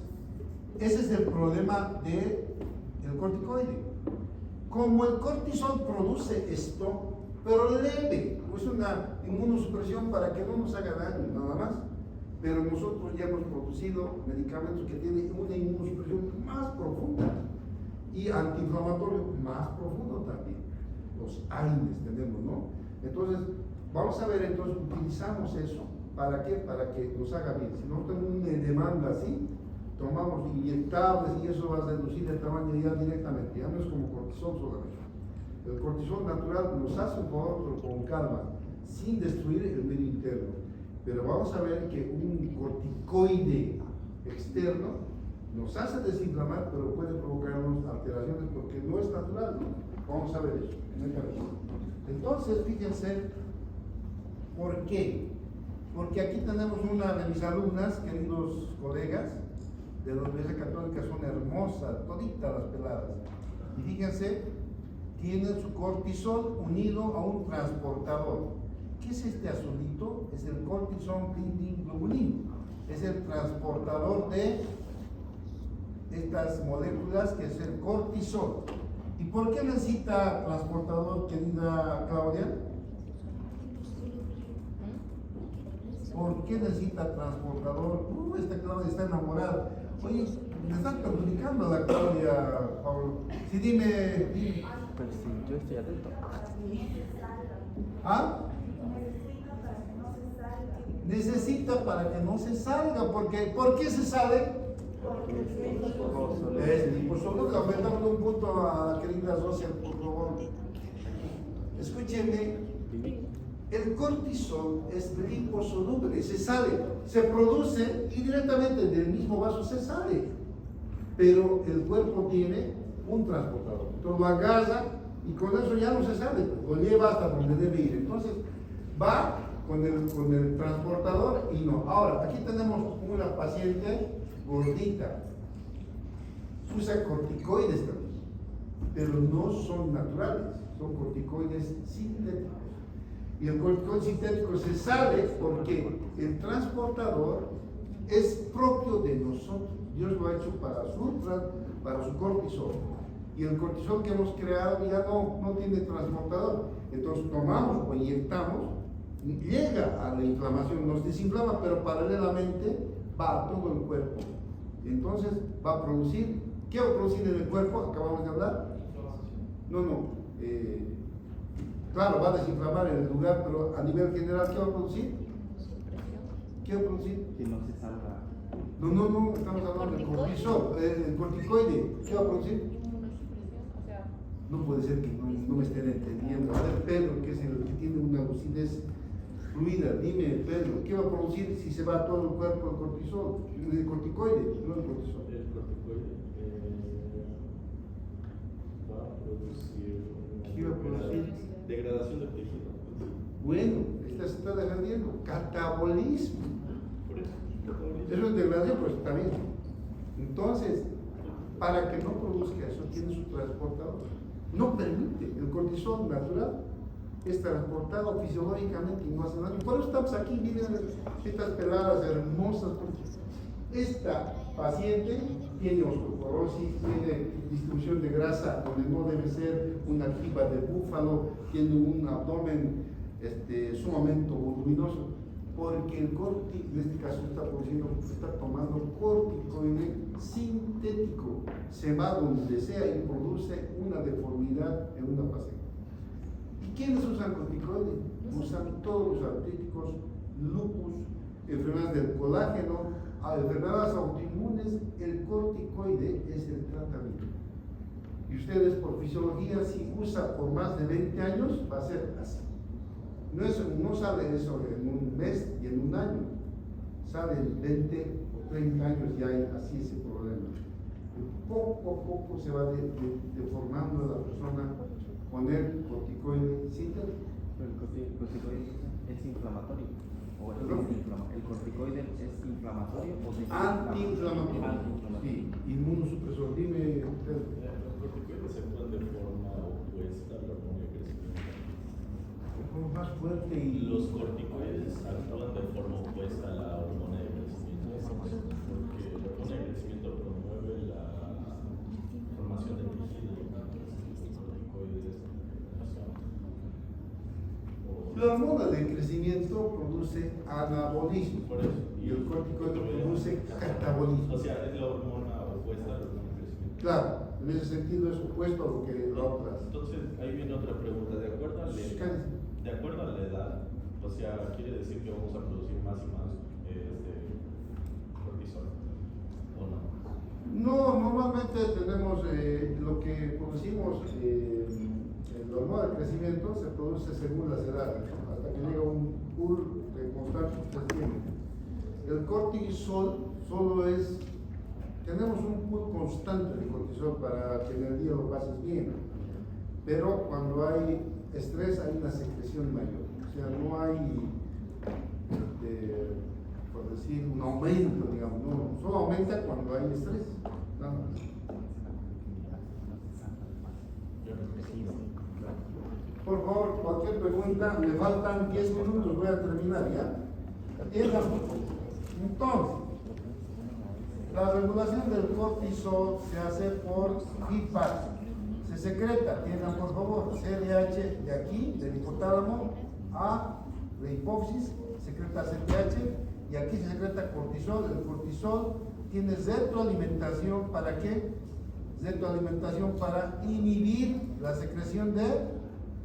Speaker 1: ese es el problema del corticoide. Como el cortisol produce esto, pero leve, es una inmunosupresión para que no nos haga daño, nada más. Pero nosotros ya hemos producido medicamentos que tienen una inmunosupresión más profunda y antiinflamatorio más profundo también. Los AINES tenemos, ¿no? Entonces, vamos a ver, entonces utilizamos eso. ¿Para qué? Para que nos haga bien. Si no tenemos una demanda así, tomamos inyectables y eso va a reducir el tamaño ya directamente. Ya no es como cortisol solamente. El cortisol natural nos hace un favor, pero con calma, sin destruir el medio interno. Pero vamos a ver que un corticoide externo nos hace desinflamar, pero puede provocarnos alteraciones porque no es natural, ¿no? Vamos a ver eso en el camino. Entonces, fíjense, ¿por qué? Porque aquí tenemos una de mis alumnas, queridos colegas, de la Universidad Católica, son hermosas, toditas las peladas. Y fíjense, tienen su cortisol unido a un transportador. ¿Qué es este azulito? Es el cortisol binding globulin. Es el transportador de estas moléculas, que es el cortisol. ¿Y por qué necesita transportador, querida Claudia? ¿Por qué necesita transportador? Esta Claudia está enamorada. Oye, me están perjudicando la Claudia, Pablo. Sí, dime.
Speaker 2: Pues sí, yo estoy atento.
Speaker 1: ¿Ah? Necesita para que no se salga. Porque, ¿por qué se sale? Por favor, aumentamos un punto a la querida Rosia, por favor. Escúchenme. El cortisol es liposoluble, se sale, se produce y directamente del mismo vaso se sale. Pero el cuerpo tiene un transportador. Entonces lo agarra y con eso ya no se sale, lo lleva hasta donde debe ir. Entonces va con el transportador y no. Ahora, aquí tenemos una paciente gordita. Usa corticoides también, pero no son naturales, son corticoides sintéticos. Y el corticoide sintético se sale porque el transportador es propio de nosotros. Dios lo ha hecho para su cortisol. Y el cortisol que hemos creado ya no tiene transportador. Entonces tomamos o inyectamos, llega a la inflamación, nos desinflama, pero paralelamente va a todo el cuerpo. Entonces va a producir, ¿qué va a producir en el cuerpo? Acabamos de hablar. Claro, va a desinflamar en el lugar, pero a nivel general, ¿qué va a producir? ¿Qué va a producir?
Speaker 2: Que no se salga.
Speaker 1: No, estamos hablando del cortisol, el corticoide. ¿Qué va a producir? No puede ser que no me estén entendiendo. A ver, Pedro, que es el que tiene una lucidez fluida, dime, Pedro, ¿qué va a producir si se va a todo el cuerpo el cortisol? El corticoide, no el cortisol.
Speaker 8: El corticoide va a producir
Speaker 1: ¿Qué va a producir?
Speaker 8: Degradación del tejido.
Speaker 1: Bueno, esta se está defendiendo. Catabolismo.
Speaker 8: Por eso.
Speaker 1: Eso es degradación, pues está bien. Entonces, para que no produzca eso, tiene su transportador. No permite. El cortisol natural es transportado fisiológicamente y no hace nada. Y por eso estamos aquí, miren estas peladas hermosas. Esta paciente tiene osteoporosis, tiene distribución de grasa donde no debe ser, una jiba de búfalo, tiene un abdomen sumamente voluminoso, porque el en este caso está tomando corticoide sintético, se va donde sea y produce una deformidad en una paciente. ¿Y quiénes usan corticoide? Usan todos los artríticos, lupus, enfermedades del colágeno, a enfermedades autoinmunes. El corticoide es el tratamiento. Y ustedes por fisiología, si usa por más de 20 años, va a ser así. No sale eso en un mes y en un año. Sale en 20 o 30 años y hay así ese problema. Poco a poco se va deformando la persona con el corticoide sintético.
Speaker 2: Pero el corticoide es inflamatorio. ¿O es el corticoide es inflamatorio o
Speaker 1: Antiinflamatorio. Sí, inmunosupresor. Dime, usted.
Speaker 8: Los corticoides se actúan de forma opuesta a la hormona de crecimiento.
Speaker 1: Como más fuerte y
Speaker 8: Los corticoides actúan de forma opuesta a la hormona de crecimiento. Porque la hormona de crecimiento promueve la formación de tejido. Los corticoides
Speaker 1: la hormona de crecimiento produce anabolismo.
Speaker 8: Por eso.
Speaker 1: Y el corticoide produce catabolismo.
Speaker 8: O sea, es la hormona opuesta a la hormona de crecimiento.
Speaker 1: Claro, en ese sentido es opuesto a lo que la otra.
Speaker 8: Entonces, ahí viene otra pregunta. De acuerdo a la edad, o sea, quiere decir que vamos a producir más y más cortisol, ¿o no?
Speaker 1: No, normalmente tenemos lo que producimos, la hormona de crecimiento se produce según las edades, ¿no? Hasta que llega un pool de constante que usted tiene. El cortisol solo es, tenemos un pool constante de cortisol para que en el día lo pases bien, pero cuando hay estrés hay una secreción mayor, o sea, no hay por decir, un aumento, digamos, no, solo aumenta cuando hay estrés, nada más. Por favor, cualquier pregunta, me faltan 10 minutos, voy a terminar ya. Entonces, la regulación del cortisol se hace por feedback, se secreta, tiendan por favor, CDH de aquí, del hipotálamo, a la hipófisis, secreta CDH, y aquí se secreta cortisol. El cortisol tiene retroalimentación, ¿para qué? Retroalimentación para inhibir la secreción de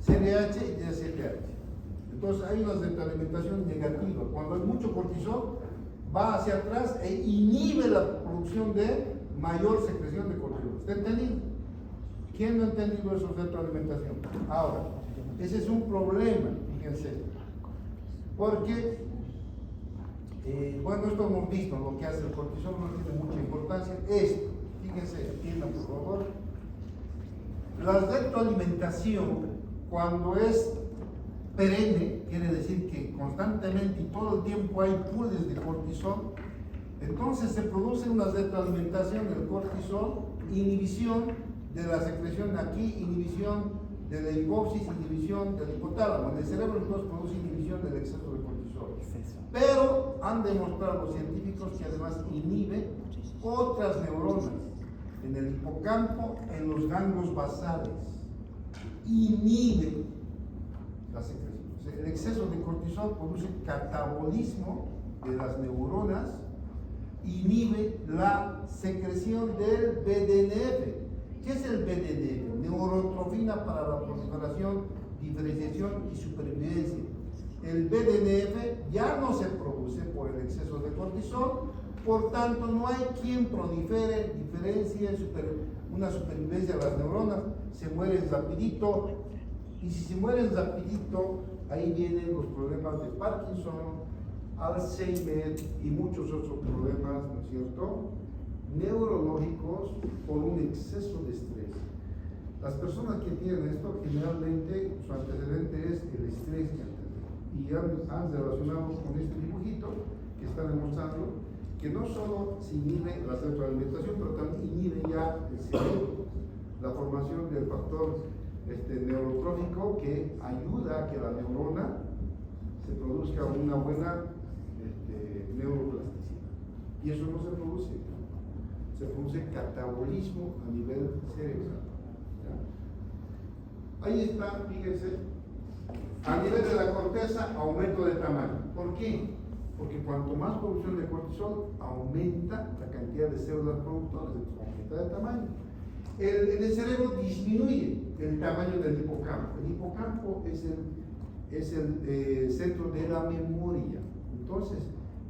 Speaker 1: CDH y de CTH. Entonces hay una retroalimentación negativa. Cuando hay mucho cortisol, va hacia atrás e inhibe la producción de mayor secreción de cortisol. ¿Está entendido? ¿Quién no ha entendido eso de retroalimentación? Ahora, ese es un problema, fíjense. Porque, bueno, esto hemos visto, lo que hace el cortisol no tiene mucha importancia. Esto, fíjense, entiendan por favor. La retroalimentación, cuando es perenne, quiere decir que constantemente y todo el tiempo hay pools de cortisol, entonces se produce una retroalimentación del cortisol, inhibición de la secreción aquí, inhibición de la hipófisis, inhibición del hipotálamo. En el cerebro entonces produce inhibición del exceso de cortisol. Pero han demostrado los científicos que además inhibe otras neuronas en el hipocampo, en los ganglios basales. Inhibe la secreción. O sea, el exceso de cortisol produce catabolismo de las neuronas, inhibe la secreción del BDNF. ¿Qué es el BDNF? Neurotrofina para la proliferación, diferenciación y supervivencia. El BDNF ya no se produce por el exceso de cortisol, por tanto no hay quien prolifere, diferencie, una supervivencia de las neuronas, se mueren rapidito, y si se mueren rapidito, ahí vienen los problemas de Parkinson, Alzheimer y muchos otros problemas, ¿no es cierto?, neurológicos por un exceso de estrés. Las personas que tienen esto, generalmente su antecedente es el estrés que han tenido. Y han relacionado con este dibujito que está demostrando que no solo se inhibe la retroalimentación, pero también inhibe ya el cerebro, la formación del factor neurotrófico que ayuda a que la neurona se produzca una buena neuroplasticidad. Y eso no se produce. Se produce catabolismo a nivel cerebral. ¿Ya? Ahí está, fíjense, a nivel de la corteza, aumento de tamaño. ¿Por qué? Porque cuanto más producción de cortisol, aumenta la cantidad de células productoras, aumenta de tamaño. En el cerebro disminuye el tamaño del hipocampo. El hipocampo es el centro de la memoria. Entonces,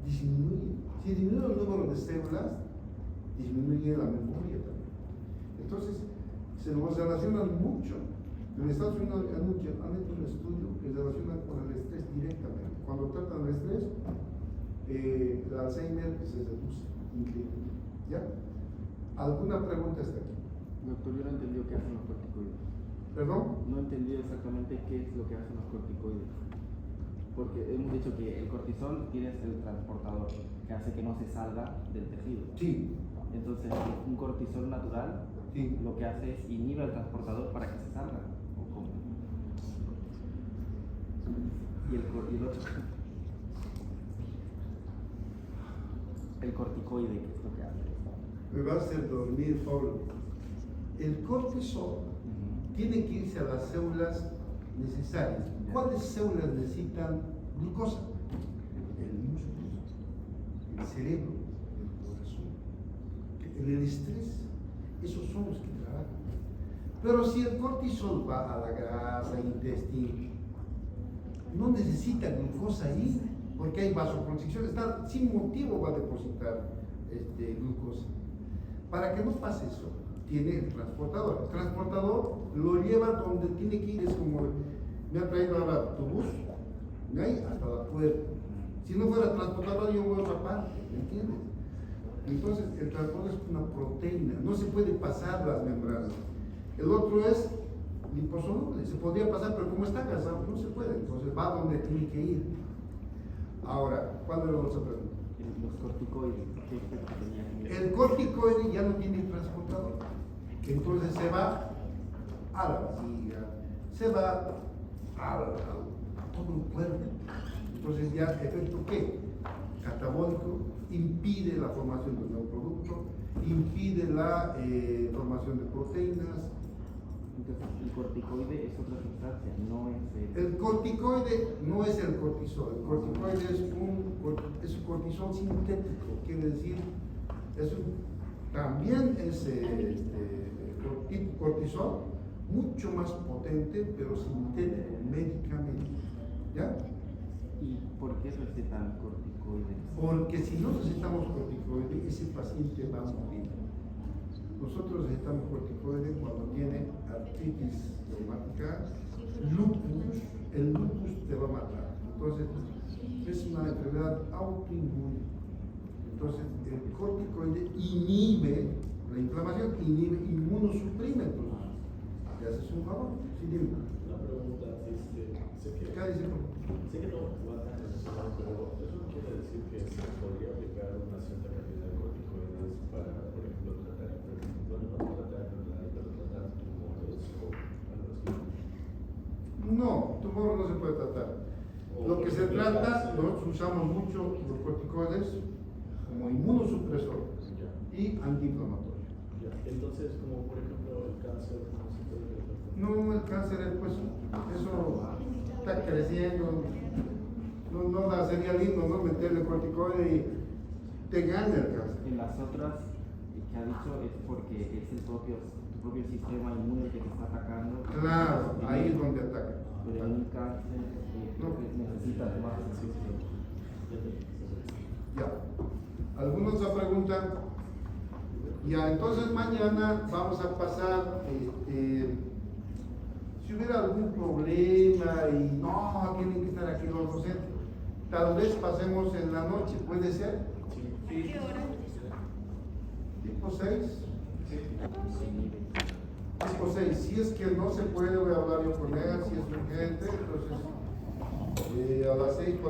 Speaker 1: disminuye. Si disminuye el número de células, disminuye la memoria también. Entonces, se nos relacionan mucho. En Estados Unidos han hecho un estudio que se relaciona con el estrés directamente. Cuando tratan el estrés, el Alzheimer se reduce increíblemente. ¿Ya? ¿Alguna pregunta hasta aquí?
Speaker 2: Doctor, yo no entendí qué hacen los corticoides.
Speaker 1: ¿Perdón?
Speaker 2: No entendí exactamente qué es lo que hacen los corticoides. Porque hemos dicho que el cortisol tienes el transportador, que hace que no se salga del tejido.
Speaker 1: Sí.
Speaker 2: Entonces, un cortisol natural
Speaker 1: Sí.
Speaker 2: lo que hace es inhibe al transportador para que se salga. ¿O cómo? Y el otro. El corticoide, ¿qué es lo que hace?
Speaker 1: Me va a hacer dormir, Pablo. El cortisol tiene que irse a las células necesarias. ¿Cuáles células necesitan glucosa? El músculo, el cerebro, el corazón. En el estrés, esos son los que trabajan. Pero si el cortisol va a la grasa, intestino, no necesita glucosa ahí, porque hay vasoconstricción, está sin motivo va a depositar glucosa. Para que no pase eso, tiene el transportador. El transportador lo lleva donde tiene que ir, es como me ha traído ahora tu bus, de ahí hasta la puerta. Si no fuera transportador, yo voy a otra parte, ¿me entiendes? Entonces, el transportador es una proteína, no se puede pasar las membranas. El otro es liposoluble, se podría pasar, pero como está casado, no se puede, entonces va donde tiene que ir. Ahora, ¿cuál era la otra pregunta?
Speaker 2: Los corticoides, ¿qué efecto tenían?
Speaker 1: El corticoide ya no tiene transportador. Entonces se va a la vejiga, se va a todo el cuerpo. Entonces ya efecto ¿qué? Catabólico, impide la formación de un nuevo producto, impide la formación de proteínas.
Speaker 2: Entonces, el corticoide es otra sustancia, no es
Speaker 1: El corticoide no es el cortisol, el corticoide es un cortisol sintético, quiere decir, también es tipo cortisol, mucho más potente, pero sintético, médicamente. ¿Ya?
Speaker 2: ¿Y por qué recetan corticoides?
Speaker 1: Porque si no necesitamos corticoide, ese paciente va a morir. Nosotros necesitamos corticoide cuando tiene artritis reumática, lupus, el lupus te va a matar. Entonces, es una enfermedad autoinmune. Entonces, el corticoide inhibe la inflamación, inmunosuprime. Entonces, le haces un favor. Sí, dime.
Speaker 8: Una pregunta, sé que no va tan relacionado, pero eso quiere decir que se podría aplicar una cierta cantidad de corticoides para, por ejemplo, tratar tumores o algo así.
Speaker 1: No, tumor no se puede tratar. Lo que se trata, nosotros usamos mucho los corticoides como inmunosupresor y antiinflamatorio.
Speaker 8: Ya. Entonces, como por ejemplo el cáncer, ¿cómo se puede tratar?
Speaker 1: No, el cáncer, pues, eso está creciendo. No sería lindo, ¿no? Meterle corticoide y te gana el cáncer.
Speaker 2: En las otras que ha dicho es porque es tu propio sistema inmune que te está atacando.
Speaker 1: Claro, ahí es donde ataca.
Speaker 2: Pero en un cáncer necesitas más.
Speaker 1: Ya. ¿Alguna otra pregunta? Ya, entonces mañana vamos a pasar, si hubiera algún problema y no, tienen que estar aquí los docentes, tal vez pasemos en la noche, ¿puede ser?
Speaker 3: ¿A qué hora?
Speaker 1: Tipo 6. Tipo 6. Si es que no se puede, voy a hablar yo con ella, si es urgente, entonces a las 6.